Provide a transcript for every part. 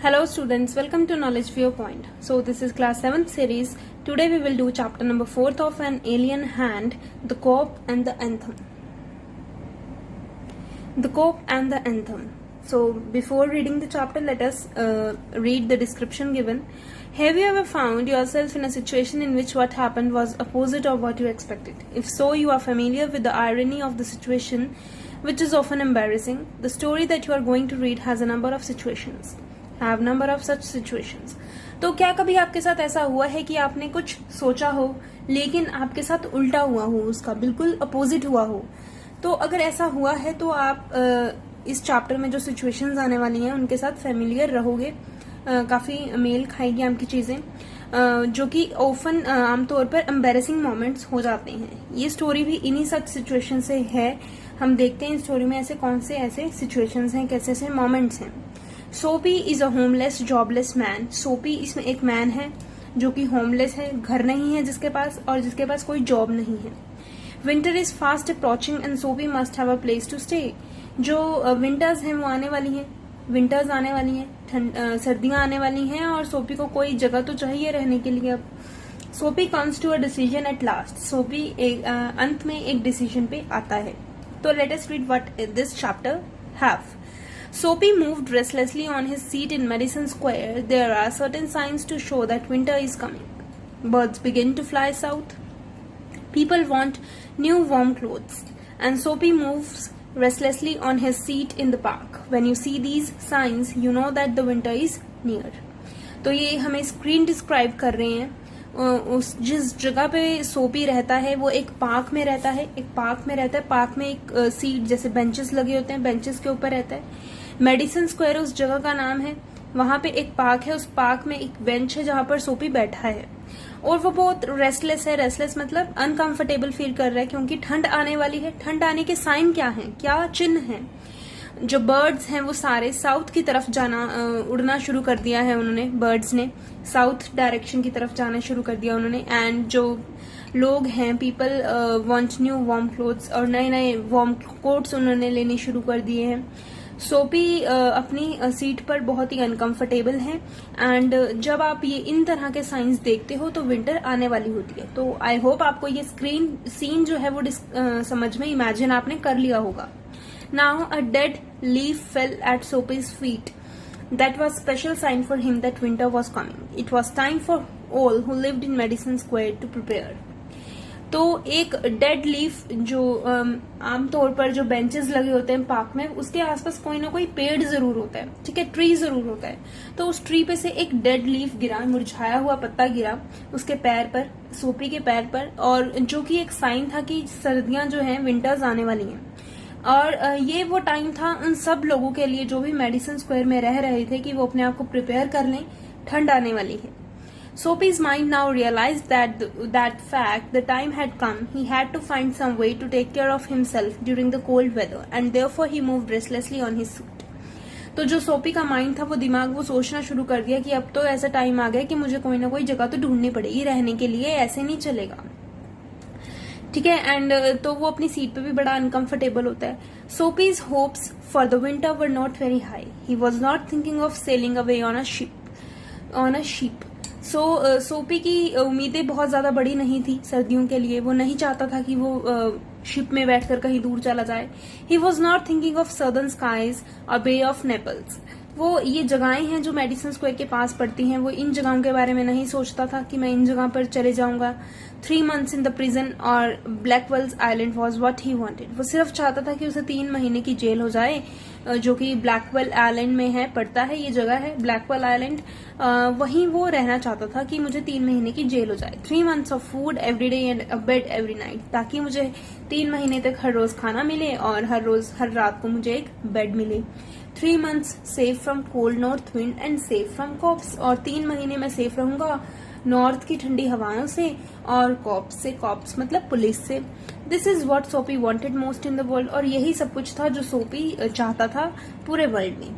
Hello students, welcome to Knowledge Viewpoint. So this is class 7th series. Today we will do chapter number 4th of An Alien Hand, The Cope and the Anthem. The Cope and the Anthem. So before reading the chapter, let us read the description given. Have you ever found yourself in a situation in which what happened was opposite of what you expected? If so, you are familiar with the irony of the situation, which is often embarrassing. The story that you are going to read has a number of situations. Have number of such situations. तो क्या कभी आपके साथ ऐसा हुआ है कि आपने कुछ सोचा हो लेकिन आपके साथ उल्टा हुआ हो, उसका बिल्कुल अपोजिट हुआ हो? तो अगर ऐसा हुआ है तो आप इस चैप्टर में जो सिचुएशंस आने वाली हैं उनके साथ फेमिलियर रहोगे. काफी मेल खाएगी आपकी चीजें, जो कि ऑफन आमतौर पर एम्बेरसिंग मोमेंट्स हो जाते हैं. ये स्टोरी भी इन्हीं सच सिचुएशन से है. हम देखते हैं इस स्टोरी में ऐसे कौन से ऐसे सिचुएशंस हैं, कैसे ऐसे मोमेंट्स हैं. सोपी is a homeless jobless man. सोपी इसमें एक मैन है जो कि होमलेस है, घर नहीं है जिसके पास, और जिसके पास कोई जॉब नहीं है. Winter is fast approaching and Soapy must have a place to stay. जो विंटर्स हैं वो आने वाली हैं, विंटर्स आने वाली हैं, सर्दियां आने वाली हैं और सोपी को कोई जगह तो चाहिए रहने के लिए. अब Soapy comes to a decision at last. Soapy अंत में एक डिसीजन पे आता है. तो let us read what this chapter have. Soapy moved restlessly on his seat in Madison Square. There are certain signs to show that winter is coming. Birds begin to fly south. People want new warm clothes. And Soapy moves restlessly on his seat in the park. When you see these signs, you know that the winter is near. तो ये हमें screen describe कर रहे हैं. उस जिस जगह पे सोपी रहता है वो एक पार्क में रहता है. पार्क में एक सीट जैसे बेंचेस लगे होते हैं, बेंचेस के ऊपर रहता है. मेडिसन स्क्वायर उस जगह का नाम है. वहां पे एक पार्क है, उस पार्क में एक बेंच है जहां पर सोपी बैठा है और वो बहुत रेस्टलेस है. रेस्टलेस मतलब अनकंफर्टेबल फील कर रहा है क्योंकि ठंड आने वाली है. ठंड आने के साइन क्या हैं, क्या चिन्ह हैं? जो बर्ड्स हैं वो सारे साउथ की तरफ जाना, उड़ना शुरू कर दिया है उन्होंने. बर्ड्स ने साउथ डायरेक्शन की तरफ जाना शुरू कर दिया उन्होंने. एंड जो लोग हैं, people want new warm clothes, और नए नए वार्म कोट्स उन्होंने लेने शुरू कर दिए हैं. सोपी अपनी सीट पर बहुत ही अनकंफर्टेबल है. एंड जब आप ये इन तरह के साइंस देखते हो तो विंटर आने वाली होती है. तो आई होप आपको ये स्क्रीन सीन जो है वो समझ में इमेजिन आपने कर लिया होगा. Now a dead leaf fell at Soapy's feet. That was special sign for him that winter was coming. It was time for all who lived in Madison Square to prepare. तो एक dead leaf जो आमतौर पर जो benches लगे होते हैं park में, उसके आसपास कोई ना कोई पेड़ जरूर होता है, ठीक है, ट्री जरूर होता है. तो उस ट्री पे से एक डेड लीफ गिरा, मुरझाया हुआ पत्ता गिरा उसके पैर पर, सोपी के पैर पर, और जो कि एक साइन था कि सर्दियां जो हैं, विंटर्स आने वाली हैं. और ये वो टाइम था उन सब लोगों के लिए जो भी मेडिसन स्क्वायर में रह रहे थे कि वो अपने आप को प्रिपेयर कर लें, ठंड आने वाली है. Soapy's mind now realized that fact the time had come. He had to find some way to take care of himself during the cold weather, and therefore he moved restlessly on his seat. तो जो सोपी का mind था, वो दिमाग वो सोचना शुरू कर दिया कि अब तो ऐसा टाइम आ गया कि मुझे कोई ना कोई जगह तो ढूंढनी पड़ेगी रहने के लिए, ऐसे नहीं चलेगा, ठीक है. एंड तो वो अपनी सीट पे भी बड़ा अनकंफर्टेबल होता है. Soapy's hopes for the winter were not very high. He was not thinking of sailing away on a ship. Soapy की उम्मीदें बहुत ज्यादा बड़ी नहीं थी सर्दियों के लिए. वो नहीं चाहता था कि वो शिप में बैठकर कहीं दूर चला जाए. He was not thinking of southern skies और बे ऑफ नेपल्स. वो ये जगहें हैं जो मेडिसन स्क्वायर के पास पड़ती हैं, वो इन जगहों के बारे में नहीं सोचता था कि मैं इन जगह पर चले जाऊंगा. 3 months in the prison और Blackwell's island was what he wanted. वो सिर्फ चाहता था कि उसे 3 महीने की जेल हो जाए, जो कि ब्लैकवेल आइलैंड में है, पड़ता है, ये जगह है ब्लैकवेल आइलैंड. वहीं वो रहना चाहता था कि मुझे 3 महीने की जेल हो जाए. 3 months of food every day and a bed every night, ताकि मुझे 3 महीने तक हर रोज खाना मिले और हर रात को मुझे एक बेड मिले. 3 months safe from cold north wind and safe from cops. और 3 महीने में सेफ रहूंगा नॉर्थ की ठंडी हवाओं से और कॉप्स से. कॉप्स मतलब पुलिस से. दिस इज वॉट सोपी wanted most in the world. और यही सब कुछ था जो सोपी चाहता था पूरे वर्ल्ड में.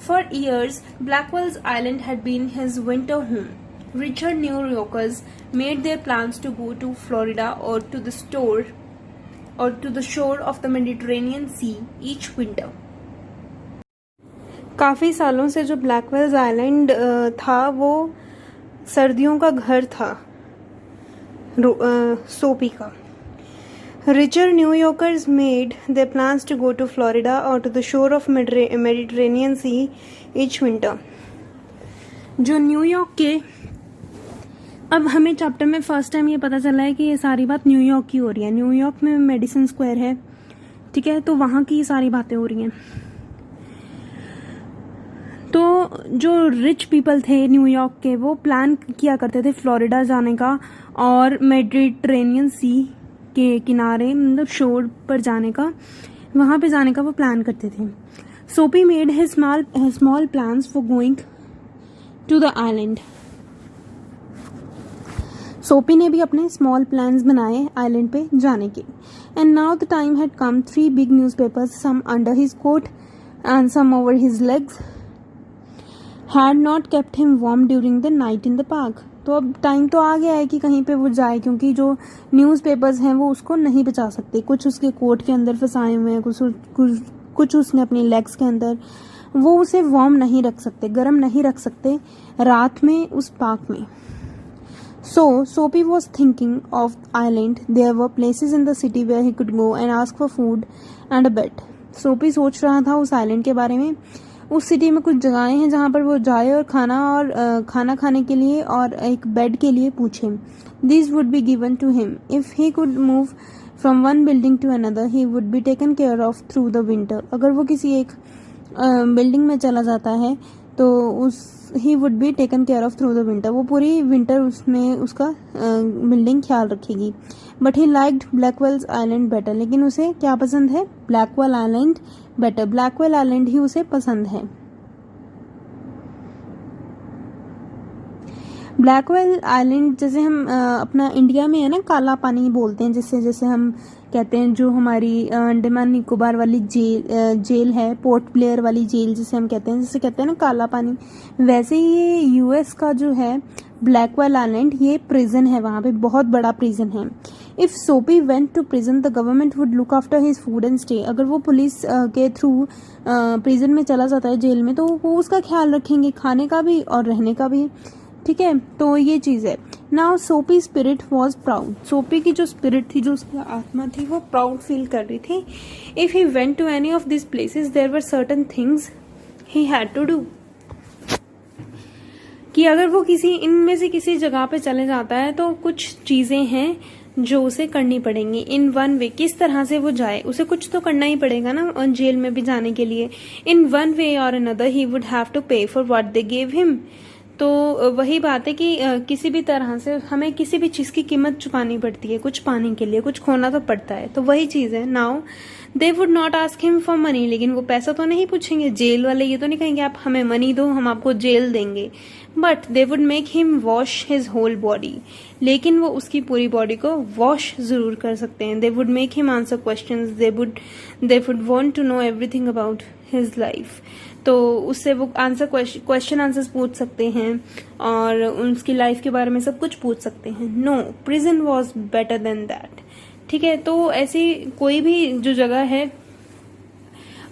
For years Blackwell's island had been his winter home. Richard New Yorkers made their plans to go to Florida or to the shore of the Mediterranean Sea each winter. काफ़ी सालों से जो ब्लैकवेल्स आइलैंड था वो सर्दियों का घर था सोपी का। Richer New Yorkers made their plans to go to Florida or to the shore of Mediterranean Sea each winter. जो न्यूयॉर्क के, अब हमें चैप्टर में फर्स्ट टाइम ये पता चला है कि ये सारी बात न्यूयॉर्क की हो रही है। न्यूयॉर्क में मेडिसन स्क्वायर है, ठीक है, तो वहाँ की सारी बातें हो रही हैं। तो जो रिच पीपल थे न्यूयॉर्क के वो प्लान किया करते थे फ्लोरिडा जाने का और मेडिटेरेनियन सी के किनारे, मतलब शोर पर जाने का, वहां पे जाने का वो प्लान करते थे। Soapy made his small plans for going to the island. Soapy ने भी अपने स्मॉल प्लान्स बनाए आइलैंड पे जाने के। And now the time had come, 3 big newspapers, some under his coat and some over his legs, had not kept him warm during the night in the park. तो अब time तो आ गया है कि कहीं पे वो जाए, क्योंकि जो न्यूज़पेपर्स हैं वो उसको नहीं बचा सकते। कुछ उसके कोट के अंदर फंसाए हुए हैं, कुछ उसने अपनी लेग्स के अंदर, वो उसे वार्म नहीं रख सकते, गर्म नहीं रख सकते रात में उस पार्क में। So Soapy was thinking of island. There were places in the city where he could go and ask for food and a bed. Soapy सोच रहा था उस आइलैंड के बारे में। उस सिटी में कुछ जगहें हैं जहाँ पर वो जाए और खाना खाने के लिए और एक बेड के लिए पूछे। These would be given to him. If he could move from one building to another, he would be taken care of through the winter. अगर वो किसी एक बिल्डिंग में चला जाता है तो he would be taken care of through the winter. वो पूरी विंटर उसमें उसका बिल्डिंग ख्याल रखेगी। But he liked Blackwell's Island better. लेकिन उसे क्या पसंद है? Blackwell Island better. Blackwell Island ही उसे पसंद है। ब्लैकवेल आइलैंड जैसे हम अपना इंडिया में है ना, काला पानी बोलते हैं, जैसे हम कहते हैं, जो हमारी अंडमान निकोबार वाली जेल है, पोर्ट ब्लेयर वाली जेल जिसे हम कहते हैं, जिसे कहते हैं ना काला पानी, वैसे ही ये यूएस का जो है ब्लैकवेल आइलैंड, ये प्रिजन है, वहाँ पे बहुत बड़ा प्रिजन है। If Soapy went to prison the government would look after his food and stay. अगर वो पुलिस के थ्रू प्रिजन में चला जाता है, जेल में, तो वो उसका ख्याल रखेंगे, खाने का भी और रहने का भी, ठीक है। तो ये चीज है। नाउ सोपी स्पिरिट वॉज प्राउड। सोपी की जो स्पिरिट थी, जो उसकी आत्मा थी, वो प्राउड फील कर रही थी। If he went to any of this places there were certain things he had to do, कि अगर वो इनमें से किसी जगह पे चले जाता है तो कुछ चीजें हैं जो उसे करनी पड़ेंगी। इन वन वे, किस तरह से वो जाए, उसे कुछ तो करना ही पड़ेगा ना, और जेल में भी जाने के लिए। इन वन वे और another he would have to pay for what they give him. तो वही बात है कि किसी भी तरह से हमें किसी भी चीज की कीमत चुकानी पड़ती है, कुछ पाने के लिए कुछ खोना तो पड़ता है। तो वही चीज है। Now they would not ask him for money, लेकिन वो पैसा तो नहीं पूछेंगे। जेल वाले ये तो नहीं कहेंगे आप हमें मनी दो, हम आपको जेल देंगे। But they would make him wash his whole body, लेकिन वो उसकी पूरी बॉडी को वॉश जरूर कर सकते हैं। They would make him answer questions, they would want to know everything about his life. तो उससे वो क्वेश्चन आंसर्स पूछ सकते हैं और उसकी लाइफ के बारे में सब कुछ पूछ सकते हैं। No, prison was better than that, ठीक है। तो ऐसी कोई भी जो जगह है,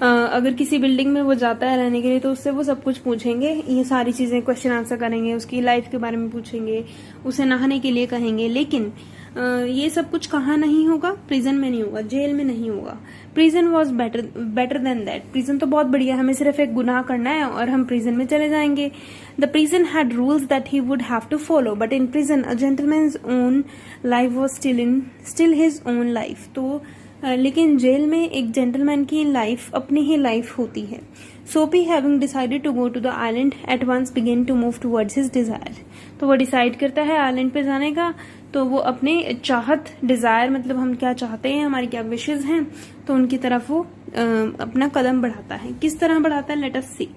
अगर किसी बिल्डिंग में वो जाता है रहने के लिए, तो उससे वो सब कुछ पूछेंगे, ये सारी चीजें क्वेश्चन आंसर करेंगे, उसकी लाइफ के बारे में पूछेंगे, उसे नहाने के लिए कहेंगे। लेकिन ये सब कुछ कहाँ नहीं होगा? प्रिजन में नहीं होगा, जेल में नहीं होगा। Prison was better than that. Prison तो बहुत बढ़िया, हमें सिर्फ एक गुनाह करना है और हम प्रिजन में चले जाएंगे। The prison had rules that he would have to follow, but in prison a gentleman's own life was still his own life. तो लेकिन जेल में एक जेंटलमैन की लाइफ अपनी ही लाइफ होती है। Soapy having decided to go to the island at once began to move towards his desire. तो वो डिसाइड करता है आइलैंड पे जाने का, तो वो अपने चाहत, डिजायर मतलब हम क्या चाहते हैं, हमारी क्या विशेज हैं, तो उनकी तरफ वो अपना कदम बढ़ाता है। किस तरह बढ़ाता है? Let us see.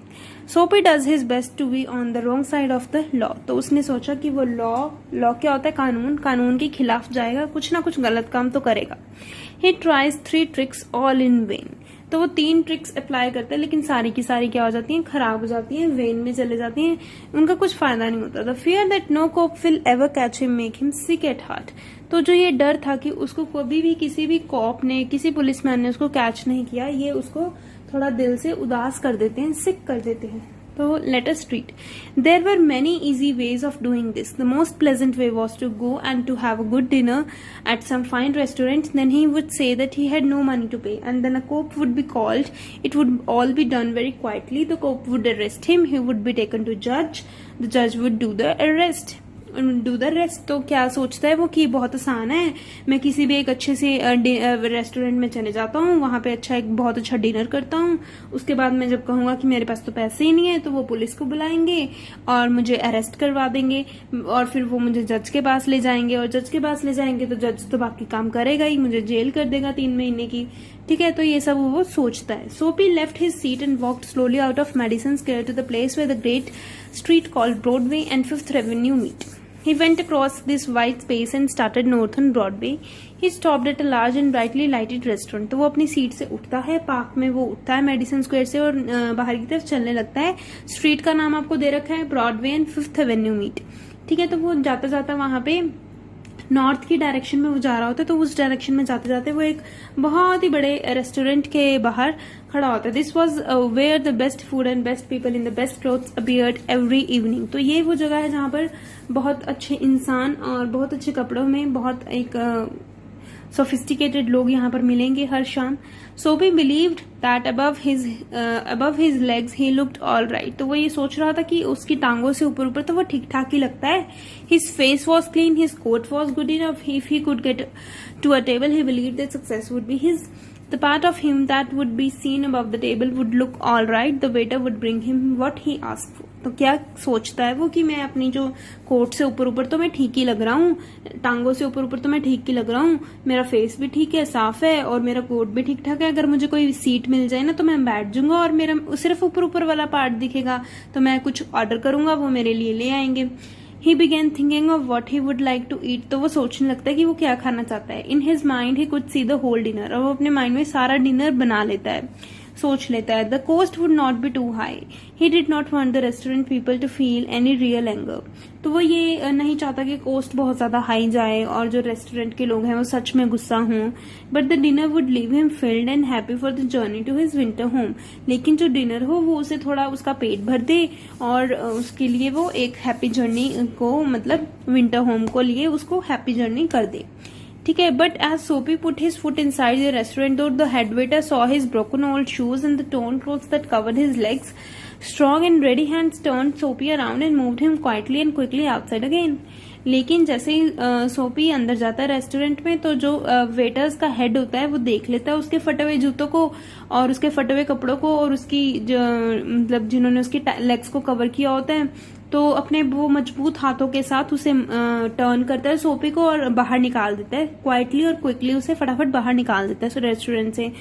Soapy does his best to be on the wrong side of the law. तो उसने सोचा कि वो लॉ क्या होता है? कानून के खिलाफ जाएगा, कुछ ना कुछ गलत काम तो करेगा। He tries 3 tricks all in when. तो वो 3 ट्रिक्स अप्लाई करते हैं, लेकिन सारी की सारी क्या हो जाती हैं? खराब हो जाती हैं, वेन में चले जाती हैं, उनका कुछ फायदा नहीं होता। The fear that no cop will ever catch him make him sick at heart. तो जो ये डर था कि उसको कभी भी किसी भी कॉप ने, किसी पुलिसमैन ने उसको कैच नहीं किया, ये उसको थोड़ा दिल से उदास कर देते हैं, सिक कर देते हैं. तो let us treat. There were many easy ways of doing this. The most pleasant way was to go and to have a good dinner at some fine restaurant. Then he would say that he had no money to pay, and then a cop would be called. It would all be done very quietly. The cop would arrest him. He would be taken to judge. The judge would do the rest. तो क्या सोचता है वो कि बहुत आसान है, मैं किसी भी एक अच्छे से रेस्टोरेंट में चले जाता हूँ, वहां पे एक बहुत अच्छा डिनर करता हूँ, उसके बाद मैं जब कहूंगा कि मेरे पास तो पैसे ही नहीं है तो वो पुलिस को बुलाएंगे और मुझे अरेस्ट करवा देंगे और फिर वो मुझे जज के पास ले जाएंगे, और जज के पास ले जाएंगे तो जज तो बाकी काम करेगा ही, मुझे जेल कर देगा 3 महीने की. ठीक है, तो ये सब वो सोचता है. Soapy left his seat and walked slowly out of Madison Square to the place where the great street called Broadway and Fifth Avenue meet. He went across this wide space and started north on Broadway. He stopped at a large and brightly lighted restaurant. तो वो अपनी seat से उठता है, park में वो उठता है मेडिसन स्क्वायर से और बाहर की तरफ चलने लगता है. स्ट्रीट का नाम आपको दे रखा है Broadway and Fifth Avenue meet. ठीक है, तो वो जाता जाता वहां पे नॉर्थ की डायरेक्शन में वो जा रहा होता है. तो उस डायरेक्शन में जाते जाते वो एक बहुत ही बड़े रेस्टोरेंट के बाहर खड़ा होता है. This was where the best food and best people in the best clothes appeared every evening. तो ये वो जगह है जहां पर बहुत अच्छे इंसान और बहुत अच्छे कपड़ों में बहुत एक सोफिस्टिकेटेड लोग यहाँ पर मिलेंगे हर शाम. सोपी believed that above his legs he looked all right. तो वो ये सोच रहा था कि उसकी टांगों से ऊपर ऊपर तो वो ठीक ठाक ही लगता है. His face was clean, his coat was good enough. If he could get to a table he believed that success would be his. The part of him that would be seen above the table would look all right. The waiter would bring him what he asked for. तो क्या सोचता है वो कि मैं अपनी जो coat से ऊपर ऊपर तो मैं ठीक ही लग रहा हूँ, टांगों से ऊपर ऊपर तो मैं ठीक ही लग रहा हूँ, मेरा फेस भी ठीक है, साफ है और मेरा कोट भी ठीक ठाक है. अगर मुझे कोई सीट मिल जाए ना तो मैं बैठ जाऊंगा और मेरा सिर्फ ऊपर ऊपर वाला पार्ट दिखेगा, तो मैं कुछ ऑर्डर करूंगा, वो मेरे लिए ले आएंगे. He began thinking of what he would like to eat. तो वो सोचने लगता है कि वो क्या खाना चाहता है. In his mind he could see the whole dinner. और वो अपने माइंड में सारा डिनर बना लेता है, सोच लेता है. The cost would not be too high. He did not want the restaurant people to feel any real anger. तो वो ये नहीं चाहता कि कॉस्ट बहुत ज्यादा हाई जाए और जो रेस्टोरेंट के लोग हैं वो सच में गुस्सा हों. But the dinner would leave him filled and happy for the journey to his winter home. लेकिन जो डिनर हो वो उसे थोड़ा उसका पेट भर दे और उसके लिए वो एक हैप्पी जर्नी को, मतलब विंटर होम को लिए उसको हैप्पी जर्नी कर दे. ठीक है, बट एज सोपी put his foot inside the restaurant door the head waiter saw his broken old shoes and the torn clothes that covered his legs. Strong and ready hands turned Soapy around and moved him quietly and quickly outside again. लेकिन जैसे ही सोपी अंदर जाता है restaurant में तो जो waiters का हेड होता है वो देख लेता है उसके फटे हुए जूतों को और उसके फटे हुए कपड़ों को और उसकी मतलब जिन्होंने उसकी लेग्स को कवर किया होता है, तो अपने वो मजबूत हाथों के साथ उसे टर्न करता है सोपी को और बाहर निकाल देता है. क्वाइटली और क्विकली उसे फटाफट बाहर निकाल देता है रेस्टोरेंट से.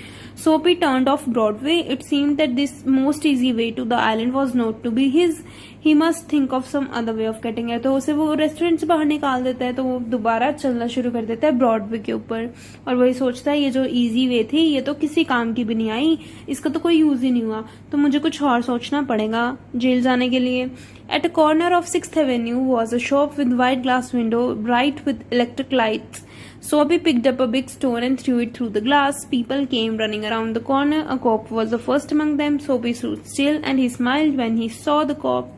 Soapy turned off Broadway. It seemed that this most easy way to the island was not to be his. He must think of some other way of getting it. तो उसे वो रेस्टोरेंट से बाहर निकाल देता है तो वो दोबारा चलना शुरू कर देता है ब्रॉडवे के ऊपर. और वही सोचता है ये जो इजी वे थी ये तो किसी काम की भी नहीं आई, इसका तो कोई यूज ही नहीं हुआ, तो मुझे कुछ और सोचना पड़ेगा जेल जाने के लिए. At a corner of 6th Avenue was a shop with wide glass window, bright with electric lights. Soapy picked up a big stone and threw it through the glass. People came running around the corner. A cop was the first among them. Soapy stood still and he smiled when he saw the cop.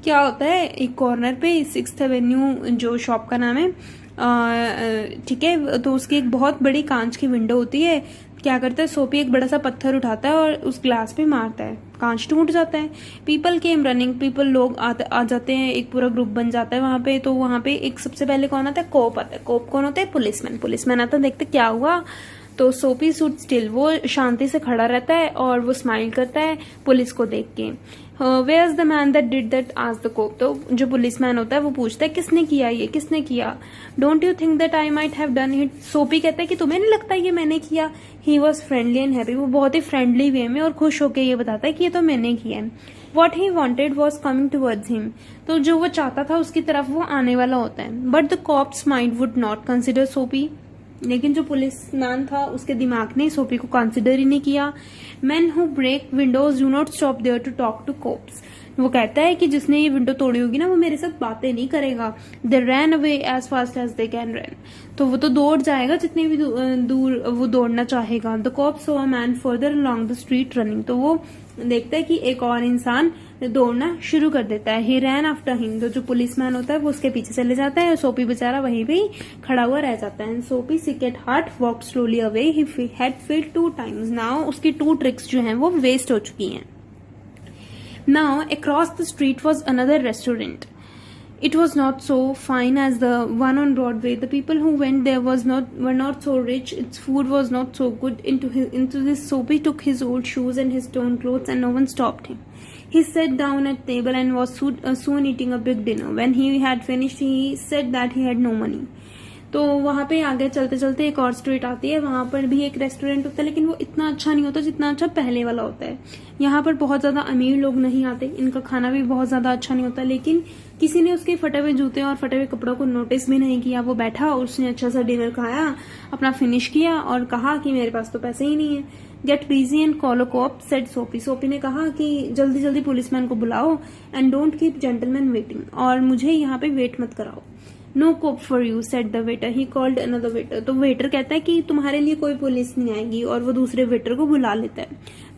क्या होता है, एक corner पे 6th Avenue जो shop का नाम है, ठीक है, तो उसकी एक बहुत बड़ी कांच की विंडो होती है. क्या करता है सोपी, एक बड़ा सा पत्थर उठाता है और उस ग्लास पे मारता है, कांच टूट जाता है. People came running. पीपल लोग आ जाते हैं, एक पूरा ग्रुप बन जाता है वहां पे. तो वहां पे एक सबसे पहले कौन आता है, कोप आता है. कोप कौन होता है, पुलिसमैन. पुलिसमैन आता है, देखते क्या हुआ. तो सोपी सूट स्टिल, वो शांति से खड़ा रहता है और वो स्माइल करता है पुलिस को देख के. Where is the man that did that आज द कोप. तो जो पुलिसमैन होता है वो पूछता है किसने किया ये, किसने किया. Don't you think that I might have done it. सोपी कहता है कि तुम्हें नहीं लगता ये मैंने किया. He was friendly and happy. वो बहुत ही फ्रेंडली वे में और खुश होकर ये बताता है कि ये तो मैंने किया है. What he wanted was coming towards him. तो जो वो चाहता था उसकी तरफ वो आने वाला होता है. But the cop's mind would not consider Soapy. लेकिन जो पुलिसमैन था उसके दिमाग ने सोपी को कंसिडर ही नहीं किया. Men who break windows do not stop there to talk to cops. वो कहता है कि जिसने ये विंडो तोड़ी होगी ना वो मेरे साथ बातें नहीं करेगा. They ran away as fast as they can run. तो वो तो दौड़ जाएगा जितनी भी दूर वो दौड़ना चाहेगा. The cop saw a man further along the street running. तो वो देखता है कि एक और इंसान दौड़ना शुरू कर देता है. ही रैन आफ्टर हिम. तो जो पुलिसमैन होता है वो उसके पीछे चले जाता है और सोपी बेचारा वहीं पे ही खड़ा हुआ रह जाता है. Soapy sick at heart walk slowly away. He had failed 2 times. Now उसकी 2 ट्रिक्स जो हैं वो वेस्ट हो चुकी हैं. Now across the street was another restaurant. It was not so fine as the one on Broadway. The people who went there were not so rich. Its food was not so good. Into this Soapy took his old shoes and his torn clothes, and no one stopped him. He sat down at table and was soon eating a big dinner. When he had finished, he said that he had no money. तो वहां पे आगे चलते चलते एक और street आती है. वहां पर भी एक रेस्टोरेंट होता है लेकिन वो इतना अच्छा नहीं होता जितना अच्छा पहले वाला होता है. यहाँ पर बहुत ज्यादा अमीर लोग नहीं आते. इनका खाना भी बहुत ज्यादा अच्छा नहीं होता. लेकिन किसी ने उसके फटे हुए जूते और फटे हुए कपड़ों को नोटिस भी नहीं किया. वो बैठा और उसने अच्छा सा डिनर खाया, अपना फिनिश किया और कहा कि मेरे पास तो पैसे ही नहीं है. Get busy and call a cop said सोपी. सोपी ने कहा कि जल्दी जल्दी पुलिसमैन को बुलाओ. And don't keep gentleman waiting. और मुझे यहाँ पे वेट मत कराओ. No cop for you said the waiter. He called another waiter. तो वेटर कहता है कि तुम्हारे लिए कोई पुलिस नहीं आएगी और वो दूसरे वेटर को बुला लेता है.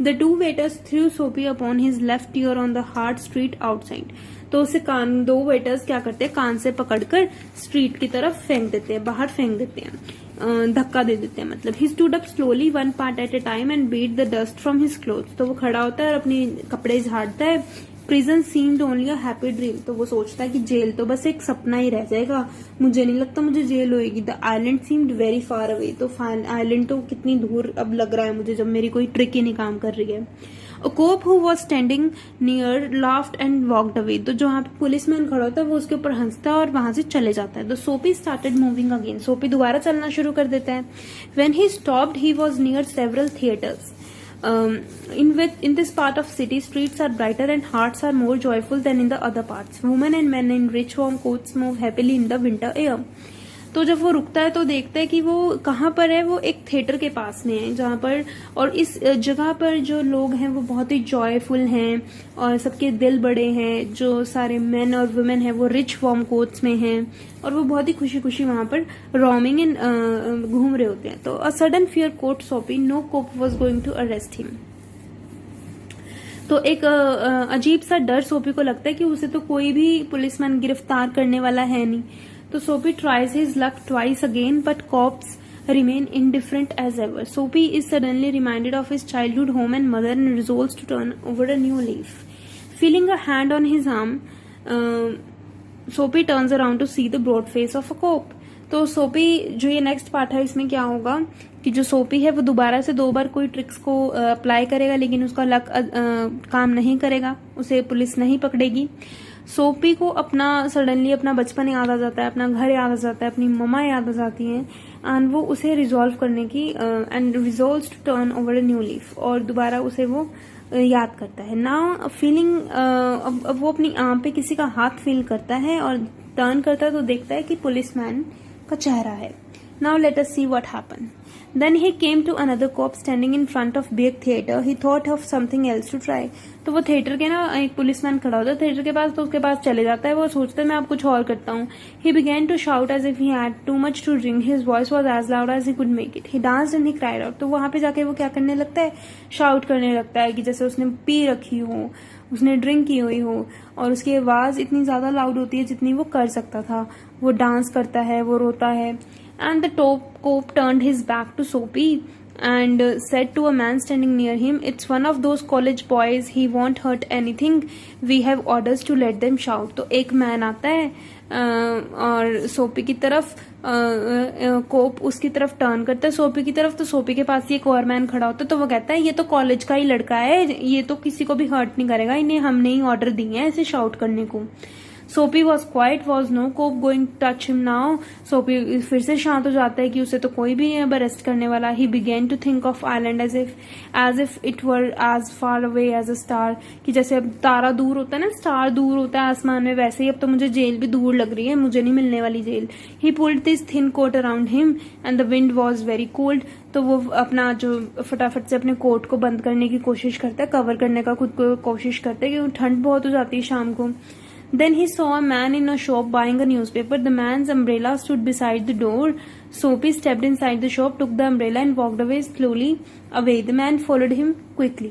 द 2 वेटर्स थ्रू सोपी upon his left ear on the hard street outside. तो उसे कान 2 वेटर्स क्या करते हैं, कान से पकड़कर स्ट्रीट की तरफ फेंक देते हैं, बाहर फेंक देते हैं, धक्का दे देते हैं मतलब. He stood up slowly 1 part at a time and beat the dust from his clothes. तो वो खड़ा होता है और अपने कपड़े झाड़ता है. Prison seemed only a happy dream. तो वो सोचता है कि जेल तो बस एक सपना ही रह जाएगा, मुझे नहीं लगता मुझे जेल होएगी. The island seemed very far away. तो आइलैंड तो कितनी दूर अब लग रहा है मुझे जब मेरी कोई ट्रिक ही नहीं काम कर रही है. A cop who was standing near laughed and walked away. तो जो वहां पे पुलिसमैन खड़ा होता है वो उसके ऊपर हंसता है और वहां से चले जाता है. द सोपी स्टार्टेड मूविंग अगेन. सोपी दोबारा चलना शुरू कर देता है. When he stopped he was near several theatres. In this part of city, streets are brighter and hearts are more joyful than in the other parts. Women and men in rich warm coats move happily in the winter air. तो जब वो रुकता है तो देखता है कि वो कहाँ पर है. वो एक थिएटर के पास में है जहाँ पर, और इस जगह पर जो लोग हैं वो बहुत ही जॉयफुल हैं और सबके दिल बड़े हैं. जो सारे मेन और वुमेन हैं वो रिच वार्म कोट्स में हैं और वो बहुत ही खुशी खुशी वहां पर रोमिंग इन घूम रहे होते हैं. तो a sudden fear caught Soapy. No cop was going to arrest him. तो एक अजीब सा डर सोपी को लगता है कि उसे तो कोई भी पुलिसमैन गिरफ्तार करने वाला है नहीं. तो Soapy tries his luck twice again but cops remain indifferent as ever. Soapy is suddenly reminded of his childhood home and mother and resolves to turn over a new leaf. Feeling a hand on his arm, Soapy turns around to see the broad face of a cop. तो सोपी जो ये next part है इसमें क्या होगा कि जो सोपी है वो दोबारा से 2 बार कोई ट्रिक्स को अप्लाई करेगा लेकिन उसका लक काम नहीं करेगा, उसे पुलिस नहीं पकड़ेगी. सोपी को अपना सडनली अपना बचपन याद आ जाता है, अपना घर याद आ जाता है, अपनी मम्मा याद आ जाती हैं एंड वो उसे रिजॉल्व करने की and resolves to turn over a new leaf. और दोबारा उसे वो याद करता है. नाउ फीलिंग अब वो अपनी आंख पे किसी का हाथ फील करता है और टर्न करता है तो देखता है कि पुलिसमैन का चेहरा है. Now let us see what happened. Then he came to another cop standing in front of big theater. He thought of something else to try. तो वो थिएटर के ना एक पुलिसमैन खड़ा होता है थिएटर के पास, तो उसके पास चले जाता है. वो सोचता है मैं अब कुछ और करता हूँ. He began to shout as if he had too much to drink. His voice was as loud as he could make it. He danced and he cried out. तो वहां पे जाके वो क्या करने लगता है, शाउट करने लगता है कि जैसे उसने पी रखी हो, उसने ड्रिंक की हुई हो और उसकी आवाज इतनी ज्यादा लाउड होती है जितनी वो कर सकता था. वो डांस करता है, वो रोता है. And the top cop turned his back to Soapy and said to a man standing near him, "It's one of those college boys. He won't hurt anything. We have orders to let them shout." तो एक man आता है और सोपी की तरफ कोप उसकी तरफ टर्न करता है सोपी की तरफ. तो सोपी के पास ही एक और मैन खड़ा होता है. तो वो कहता है ये तो कॉलेज का ही लड़का है, ये तो किसी को भी हर्ट नहीं करेगा, इन्हें हमने ही ऑर्डर दिए हैं ऐसे शाउट करने को. Soapy was quiet. Was no cop going touch him now. Soapy फिर से शांत हो जाता है कि उसे तो कोई भी नहीं अब अरेस्ट करने वाला. He began to think of island as if it were as far away as a star. कि जैसे अब तारा दूर होता है ना, स्टार दूर होता है आसमान में, वैसे ही अब तो मुझे जेल भी दूर लग रही है, मुझे नहीं मिलने वाली jail. He pulled this thin coat around him and the wind was very cold. तो वो अपना जो फटाफट से अपने कोट को बंद करने की कोशिश करता है, कवर करने का खुद को कोशिश करता है क्योंकि ठंड बहुत हो जाती है शाम को. Then he saw a man in a shop buying a newspaper. The man's umbrella stood beside the door. Soapy stepped inside the shop, took the umbrella and walked away slowly away. The man followed him quickly.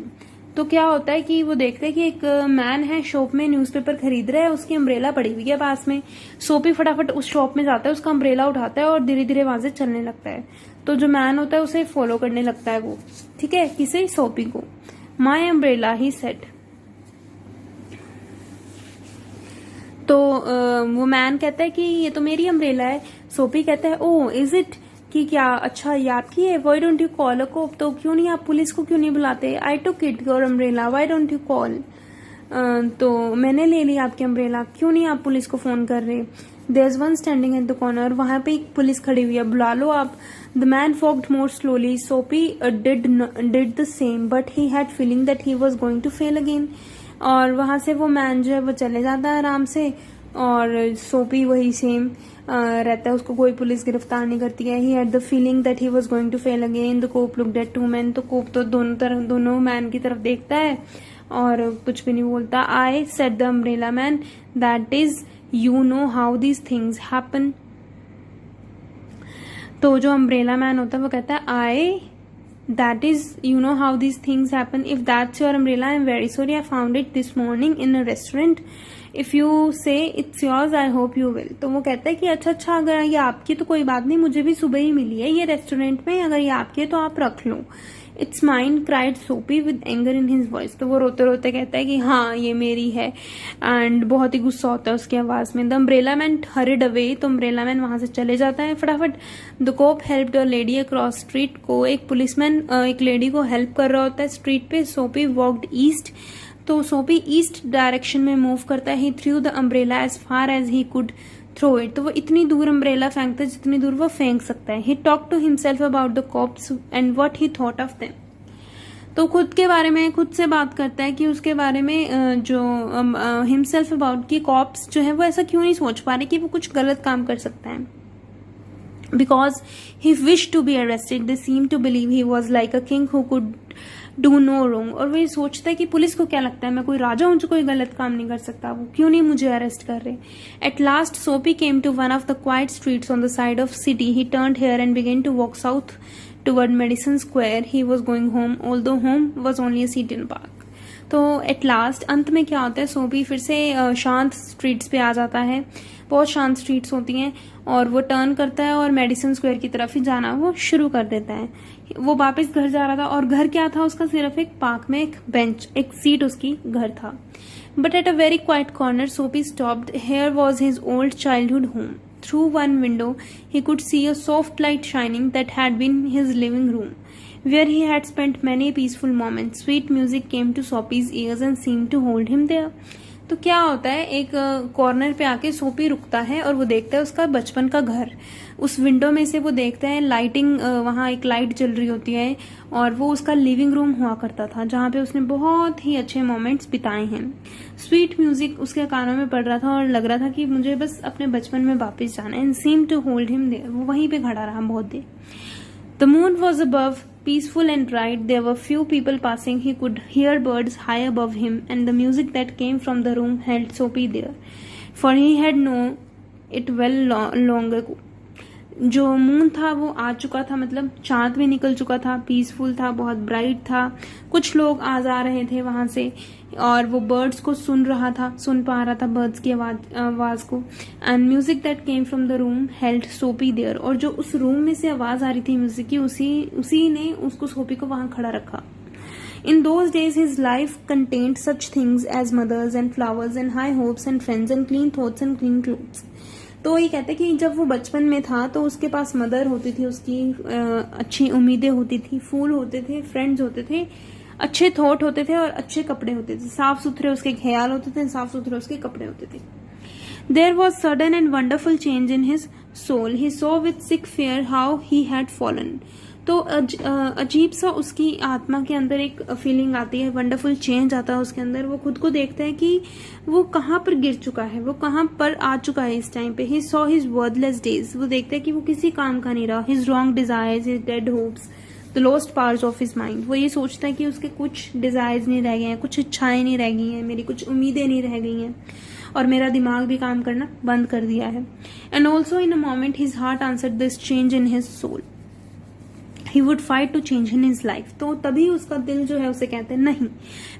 तो क्या होता है कि वो देखते हैं कि एक मैन है शॉप में न्यूज़पेपर खरीद रहा है, उसकी अम्ब्रेला पड़ी हुई है पास में. सोपी फटाफट उस शॉप में जाता है, उसका अम्ब्रेला उठाता है और धीरे धीरे वहां से चलने लगता है. तो जो मैन होता है उसे फॉलो करने लगता है वो. ठीक है, किसे? सोपी को. माई अम्ब्रेला ही सेड. तो वो मैन कहता है कि ये तो मेरी अम्ब्रेला है. सोपी कहता है ओ इज इट, कि क्या, अच्छा ये आपकी है. Why don't you call a cop, तो क्यों नहीं आप पुलिस को क्यों नहीं बुलाते. I took it your umbrella, why don't you call. तो मैंने ले लिया आपकी अम्ब्रेला, क्यों नहीं आप पुलिस को फोन कर रहे. There is one standing at the corner, वहां पे एक पुलिस खड़ी हुई है, बुला लो आप. The man walked more slowly. Soapy did the same but he had feeling that he was going to fail again. और वहां से वो मैन जो है वो चले जाता है आराम से, और सोपी वही सेम रहता है, उसको कोई पुलिस गिरफ्तार नहीं करती है. He had the feeling that he was going to fail again. The cop looked at two man. तो कोप तो दोनों मैन की तरफ देखता है और कुछ भी नहीं बोलता. I said the umbrella man, that is you know how these things happen. तो जो अम्ब्रेला मैन होता है वो कहता है आई, that is you know how these things happen. If that's your umbrella, I'm very sorry, I found it this morning in a restaurant. If you say it's yours, I hope you will. तो वो कहता है कि अच्छा अगर ये आपकी तो कोई बात नहीं, मुझे भी सुबह ही मिली है ये रेस्टोरेंट में, अगर ये आपकी है तो आप रख लो. इट्स माइन, क्राइड सोपी with anger in his voice. तो वो रोते रोते कहता है कि हाँ ये मेरी है, एंड बहुत ही गुस्सा होता है उसकी आवाज में. The umbrella man hurried away. तो अम्ब्रेला मैन वहां से चले जाता है फटाफट. The cop helped a lady across street. को एक पुलिसमैन एक लेडी को हेल्प कर रहा होता है स्ट्रीट पे. सोपी वॉक्ड ईस्ट. तो सोपी ईस्ट डायरेक्शन में मूव करता है. He threw the umbrella as far as he could throw it. तो वो इतनी दूर अम्ब्रेला फेंकता है जितनी दूर वो फेंक सकता है. He talk to himself about the cops and what he thought of them. तो खुद के बारे में खुद से बात करता है कि उसके बारे में जो हिमसेल्फ अबाउट की कॉप्स जो है वो ऐसा क्यों नहीं सोच पा रहे कि वो कुछ गलत काम कर सकता है. Because he wish to be arrested. They seem to believe he was like a king who could do no wrong. और वो ये सोचता है कि पुलिस को क्या लगता है मैं कोई राजा हूं जो कोई गलत काम नहीं कर सकता, वो क्यों नहीं मुझे अरेस्ट कर रहे. At last Soapy came to one of the quiet streets on the side of city. He turned here and began to walk south toward Madison Square. He was going home, although home was only a seat in park. तो at last अंत में क्या होता है, सोपी फिर से शांत स्ट्रीट्स पे आ जाता है. बहुत शांत स्ट्रीट्स होती हैं, और वो टर्न करता है और मेडिसन स्क्वायर की तरफ ही जाना वो शुरू कर देता है. वो वापस घर जा रहा था, और घर क्या था उसका, सिर्फ एक पार्क में एक बेंच, एक सीट उसकी घर था. But at a very quiet corner Soapy stopped. Here was his old childhood home. Through one window, he could see a soft light shining that had been his living room, where he had spent many peaceful moments. Sweet music came to Soapy's ears and seemed to hold him there. तो क्या होता है, एक corner पे आके सोपी रुकता है और वो देखता है उसका बचपन का घर. उस विंडो में से वो देखता है लाइटिंग, वहां एक लाइट जल रही होती है, और वो उसका लिविंग रूम हुआ करता था जहां पे उसने बहुत ही अच्छे मोमेंट्स बिताए हैं. स्वीट म्यूजिक उसके कानों में पड़ रहा था और लग रहा था कि मुझे बस अपने बचपन में वापस जाना है. And seem to hold him there. वो वहीं पे खड़ा रहा बहुत देर. The moon was above, peaceful and bright. There were few people passing. He could hear birds high above him, and the music that came from the room held Soapy there, for he had known it well long ago. जो moon था वो आ चुका था, मतलब चांद भी निकल चुका था, पीसफुल था, बहुत ब्राइट था. कुछ लोग आ जा रहे थे वहां से, और वो बर्ड्स को सुन पा रहा था बर्ड्स की आवाज को. And music that came from the room held सोपी देयर. और जो उस रूम में से आवाज आ रही थी म्यूजिक की, उसी ने उसको सोपी को वहां खड़ा रखा. In those days, his life contained such things as mothers and flowers and high hopes and friends and clean thoughts and clean clothes. तो ये कहते कि जब वो बचपन में था तो उसके पास मदर होती थी, उसकी अच्छी उम्मीदें होती थी, फूल होते थे, फ्रेंड्स होते थे, अच्छे थॉट होते थे और अच्छे कपड़े होते थे. साफ सुथरे उसके ख्याल होते थे, साफ सुथरे उसके कपड़े होते थे. There was sudden and wonderful change in his soul. He saw with sick fear how he had fallen. तो अजीब सा उसकी आत्मा के अंदर एक फीलिंग आती है, वंडरफुल चेंज आता है उसके अंदर. वो खुद को देखता है कि वो कहाँ पर गिर चुका है, वो कहाँ पर आ चुका है इस टाइम पे. He saw his worthless days. वो देखता है कि वो किसी काम का नहीं रहा. His wrong desires, his dead hopes, the lost parts of his mind. वो ये सोचता है कि उसके कुछ डिजायर्स नहीं रह गए हैं, कुछ इच्छाएं नहीं रह गई हैं, मेरी कुछ उम्मीदें नहीं रह गई हैं, और मेरा दिमाग भी काम करना बंद कर दिया है। And also in a moment his heart answered this change in his soul, he would fight to change in his life. तो तभी उसका दिल जो है उसे कहते हैं नहीं,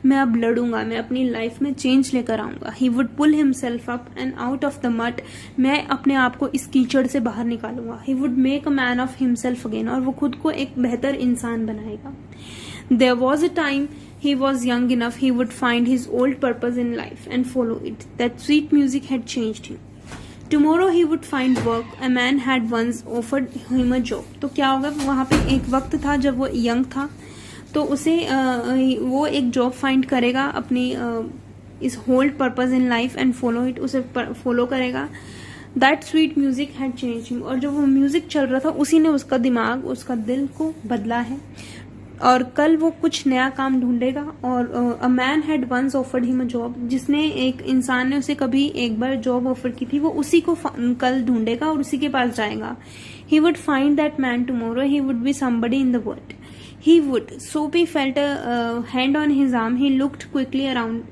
मैं अब लड़ूंगा, मैं अपनी लाइफ में चेंज लेकर आऊंगा। He would pull himself up and out of the mud, मैं अपने आप को इस कीचड़ से बाहर निकालूंगा। He would make a man of himself again, और वो खुद को एक बेहतर इंसान बनाएगा। There was a time he was young enough he would find his old purpose in life and follow it. That sweet music had changed him. Tomorrow he would find work. A man had once offered him a job. तो क्या होगा, वहां पे एक वक्त था जब वो यंग था, तो उसे वो एक जॉब फाइंड करेगा अपनी इस hold purpose in life and follow it, उसे फॉलो करेगा। That sweet music had change him, और जो वो म्यूजिक चल रहा था उसी ने उसका दिमाग, उसका दिल को बदला है, और कल वो कुछ नया काम ढूंढेगा। और a man had once offered him a job, जिसने एक इंसान ने उसे कभी एक बार जॉब ऑफर की थी, वो उसी को कल ढूंढेगा और उसी के पास जाएगा। He would find that man tomorrow, he would be somebody in the world. He would, Soapy felt a hand on his arm, he looked quickly around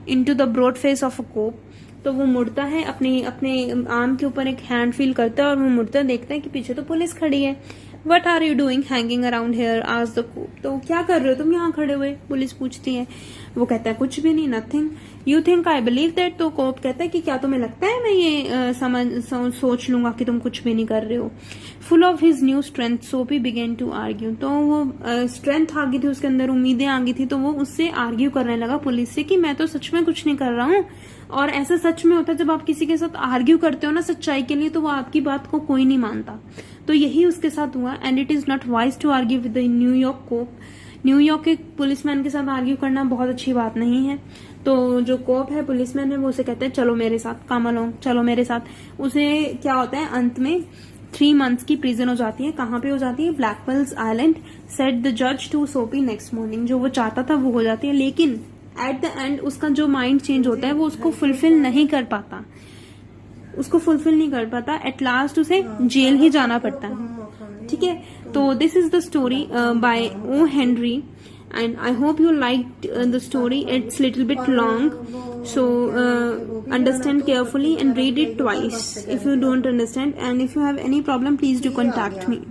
into the broad face of a cop. तो वो मुड़ता है, अपने arm के ऊपर एक hand feel करता है, और वो मुड़ता देखता है कि पीछे तो पुलिस खड़ी है। What are you doing hanging around here आज द कोप, तो क्या कर रहे हो तुम यहाँ खड़े हुए, पुलिस पूछती है। वो कहता है कुछ भी नहीं, nothing. You think I believe that, तो कोप कहता है कि क्या तुम्हें लगता है मैं ये सोच लूंगा कि तुम कुछ भी नहीं कर रहे हो। Full of his new strength सोपी बिगेन टू आर्ग्यू, तो वो स्ट्रेंथ आ गई थी उसके अंदर, उम्मीदें आ गई थी, तो वो उससे आर्ग्यू करने लगा पुलिस से कि मैं तो सच में कुछ नहीं कर रहा हूँ। और ऐसा सच में होता है, जब आप किसी के साथ आर्ग्यू करते हो ना सच्चाई के लिए, तो वो आपकी बात को कोई नहीं मानता। तो यही उसके साथ हुआ। And it is not wise to argue with the New York cop, New York के पुलिसमैन के साथ आर्ग्यू करना बहुत अच्छी बात नहीं है। तो जो कोप है, पुलिसमैन है, वो उसे कहते हैं चलो मेरे साथ, कम अलोंग, चलो मेरे साथ। उसे क्या होता है, अंत में 3 months की प्रिजन हो जाती है। कहाँ पे हो जाती है, black pearls island. Set the जज टू सोपी नेक्स्ट मॉर्निंग, जो वो चाहता था वो हो जाती है, लेकिन एट द एंड उसका जो माइंड चेंज होता है वो उसको फुलफिल नहीं कर पाता, एट लास्ट उसे जेल ही जाना पड़ता है। ठीक है, तो this is the story by O Henry, and I hope you liked the story. It's little bit long, so understand carefully and read it twice if you don't understand, and if you have any problem please do contact me.